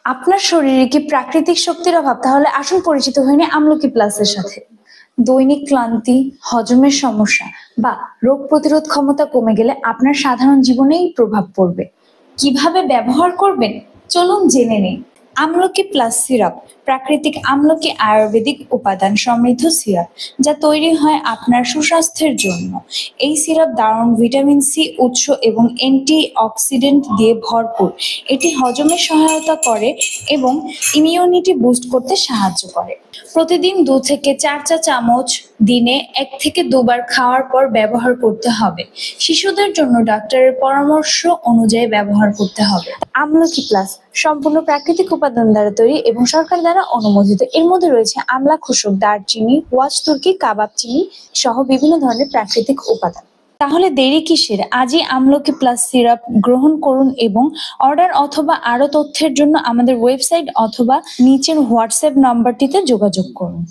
আপনার শরীরে কি প্রাকৃতিক শক্তির অভাব? তাহলে আসুন পরিচিত হয়ে নিই আমলকি প্লাসের সাথে। দৈনিক ক্লান্তি, হজমের সমস্যা বা রোগ প্রতিরোধ ক্ষমতা কমে গেলে আপনার সাধারণ জীবনেই প্রভাব পড়বে। কিভাবে ব্যবহার করবেন চলুন জেনে নিন। আমলকি প্লাস সিরাপ প্রাকৃতিক আমলকি আয়ুর্বেদিক উপাদান সমৃদ্ধ সিরাপ যা তৈরি হয় আপনার সুস্বাস্থ্যের জন্য। এই সিরাপ দারুণ ভিটামিন সি উৎস এবং অ্যান্টি অক্সিডেন্ট দিয়ে ভরপুর। এটি হজমে সহায়তা করে এবং ইমিউনিটি বুস্ট করতে সাহায্য করে। প্রতিদিন 2 থেকে 4 চা চামচ দিনে 1 থেকে 2 বার খাওয়ার পর ব্যবহার করতে হবে। শিশুদের জন্য ডাক্তারের পরামর্শ অনুযায়ী ব্যবহার করতে হবে। আমলকি প্লাস সম্পূর্ণ প্রাকৃতিক উপাদান দ্বারা তৈরি এবং সরকার দ্বারা অনুমোদিত। এর মধ্যে রয়েছে আমলা খোসক, দারচিনি, ওয়াচ তুর্কি, কাবাব চিনি সহ বিভিন্ন ধরনের প্রাকৃতিক উপাদান। তাহলে দেরি কিসের? আজই আমলকি প্লাস সিরাপ গ্রহণ করুন এবং অর্ডার অথবা আরো তথ্যের জন্য আমাদের ওয়েবসাইট অথবা নিচের হোয়াটসঅ্যাপ নাম্বারটিতে যোগাযোগ করুন।